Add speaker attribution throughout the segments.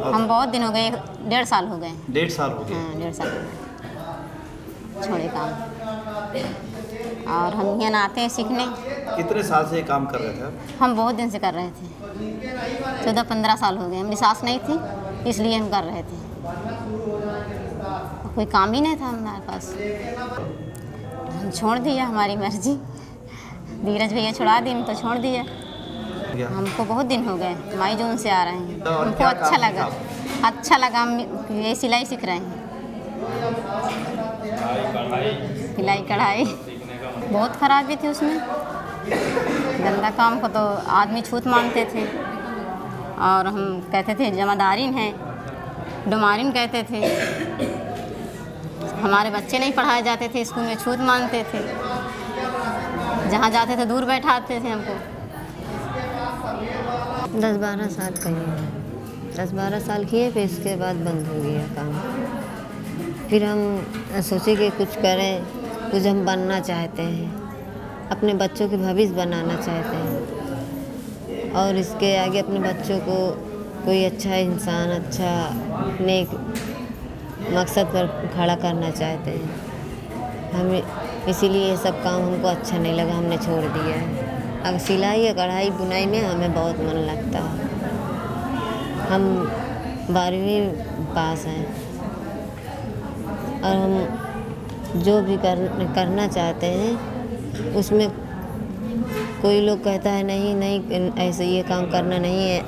Speaker 1: हम बहुत दिन हो गए, 1.5 साल हो गए।
Speaker 2: 1.5 साल हो गए।
Speaker 1: हाँ 1.5 साल हो गए छोड़े काम। और हम यहाँ आते हैं सीखने।
Speaker 2: कितने साल से ये काम कर रहे थे आप?
Speaker 1: हम बहुत दिन से कर रहे थे, 14-15 साल हो गए। मेरी सास नहीं थी इसलिए हम कर रहे थे, कोई काम ही नहीं था हमारे पास। हम छोड़ दिया, हमारी मर्जी। धीरज भैया छुड़ा दी तो छोड़ दिया। हमको बहुत दिन हो गए, मई जून से आ रहे हैं। हमको अच्छा लगा हम ये सिलाई सीख रहे हैं। सिलाई कढ़ाई बहुत खराबी थी उसमें। गंदा काम को तो आदमी छूत मानते थे और हम कहते थे जमादारिन है, डुमारिन कहते थे। हमारे बच्चे नहीं पढ़ाए जाते थे स्कूल में, छूत मानते थे। जहाँ जाते थे दूर बैठाते थे हमको।
Speaker 3: 10-12 साल किए, 10-12 साल किए, फिर इसके बाद बंद हो गया काम। फिर हम सोचे कि कुछ करें, कुछ हम बनना चाहते हैं, अपने बच्चों के भविष्य बनाना चाहते हैं और इसके आगे अपने बच्चों को कोई अच्छा इंसान, अच्छा नेक मकसद पर खड़ा करना चाहते हैं। हम इसीलिए ये सब काम हमको अच्छा नहीं लगा, हमने छोड़ दिया है। अगर सिलाई या कढ़ाई बुनाई में हमें बहुत मन लगता है। हम 12वीं पास हैं और हम जो भी करना चाहते हैं उसमें कोई लोग कहता है नहीं ऐसे ये काम करना नहीं है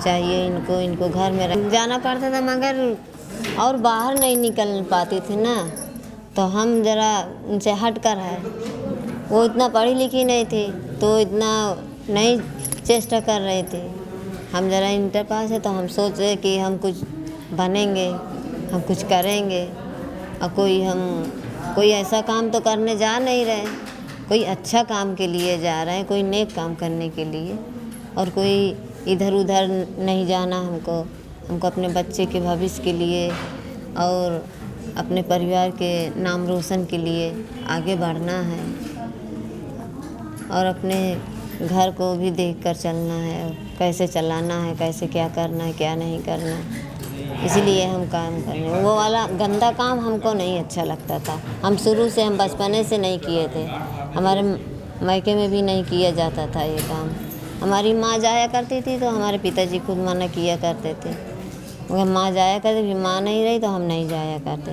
Speaker 3: चाहिए, इनको घर में जाना पड़ता था, मगर और बाहर नहीं निकल पाती थी ना, तो हम ज़रा उनसे हट कर है। वो इतना पढ़ी लिखी नहीं थी तो इतना नहीं चेष्टा कर रही थी। हम ज़रा इंटर पास है तो हम सोचे कि हम कुछ बनेंगे, हम कुछ करेंगे और कोई ऐसा काम तो करने जा नहीं रहे, कोई अच्छा काम के लिए जा रहे हैं, कोई नेक काम करने के लिए। और कोई इधर उधर नहीं जाना हमको अपने बच्चे के भविष्य के लिए और अपने परिवार के नाम रोशन के लिए आगे बढ़ना है और अपने घर को भी देखकर चलना है, कैसे चलाना है, कैसे क्या करना है, क्या नहीं करना। इसीलिए हम काम कर रहे हैं। वो वाला गंदा काम हमको नहीं अच्छा लगता था। हम शुरू से, हम बचपने से नहीं किए थे। हमारे मायके में भी नहीं किया जाता था ये काम। हमारी माँ जाया करती थी तो हमारे पिताजी खुद मना किया करते थे, मगर माँ जाया करती थी, माँ नहीं रही तो हम नहीं जाया करते।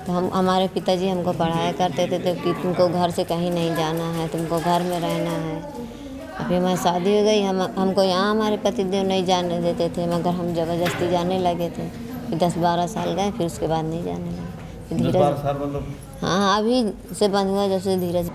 Speaker 3: तो हमारे पिताजी हमको पढ़ाया करते थे तो कि तुमको घर से कहीं नहीं जाना है, तुमको घर में रहना है। अभी हमारी शादी हो गई, हमको यहाँ हमारे पतिदेव नहीं जाने देते थे, मगर हम ज़बरदस्ती जाने लगे थे। फिर 10-12 साल गए, फिर उसके बाद नहीं जाने लगे। धीरज
Speaker 2: 12 साल मतलब?
Speaker 3: हाँ अभी से बंद हुआ जब से धीरज।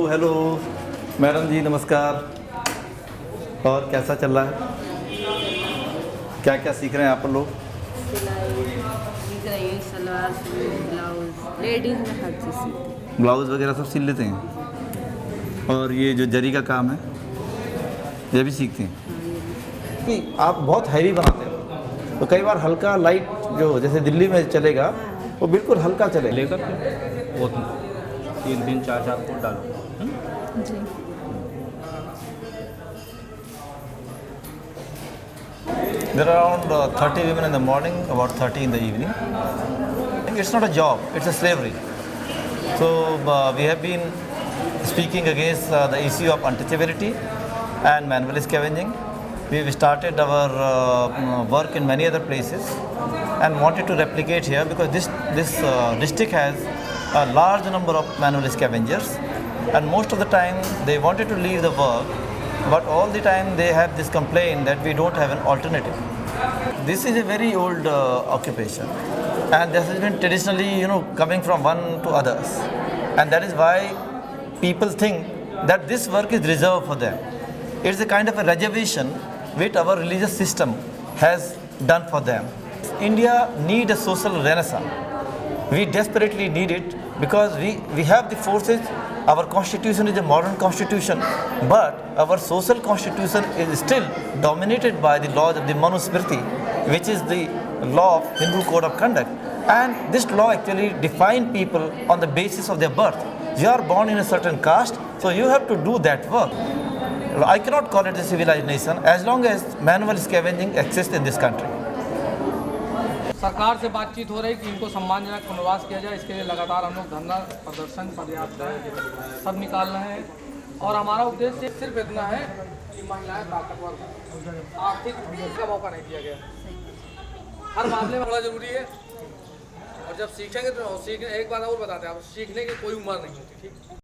Speaker 2: हेलो मैडम जी, नमस्कार। और कैसा चल रहा है? क्या क्या सीख रहे हैं आप लोग?
Speaker 4: सिलाई, सलवार सूट, ब्लाउज, लेडीज में हर चीज़ सीखते हैं।
Speaker 2: ब्लाउज वगैरह सब सिल लेते हैं? और ये जो जरी का काम है ये भी सीखते हैं? कि आप बहुत हैवी बनाते हो तो कई बार हल्का लाइट जो जैसे दिल्ली में चलेगा वो बिल्कुल हल्का चले
Speaker 5: लेकर वो 3-4 फुट डालो।
Speaker 4: जी।
Speaker 2: There are around 30 women in the morning, about 30 in the evening. It's not a job, it's a slavery. So we have been speaking against the issue of untouchability and manual scavenging. We've started our work in many other places and wanted to replicate here because this district has a large number of manual scavengers, and most of the time they wanted to leave the work, but all the time they have this complaint that we don't have an alternative. This is a very old occupation, and this has been traditionally, coming from one to others, and that is why people think that this work is reserved for them. It's a kind of a reservation which our religious system has done for them. India needs a social renaissance, We desperately need it because we have the forces. Our constitution is a modern constitution, but our social constitution is still dominated by the laws of the Manusmriti, which is the law of Hindu code of conduct. And this law actually defines people on the basis of their birth. You are born in a certain caste, so you have to do that work. I cannot call it a civilized nation as long as manual scavenging exists in this country.
Speaker 6: सरकार से बातचीत हो रही कि इनको सम्मानजनक पुनर्वास किया जाए। इसके लिए लगातार हम लोग धरना प्रदर्शन पदयात्रा सब निकाल रहे हैं और हमारा उद्देश्य सिर्फ इतना है कि महिलाएं ताकतवर हों। आर्थिक का मौका नहीं दिया गया। हर मामले में बड़ा जरूरी है और जब सीखेंगे तो सीखने एक बात और बताते हैं, आप सीखने की कोई उम्र नहीं होती। ठीक।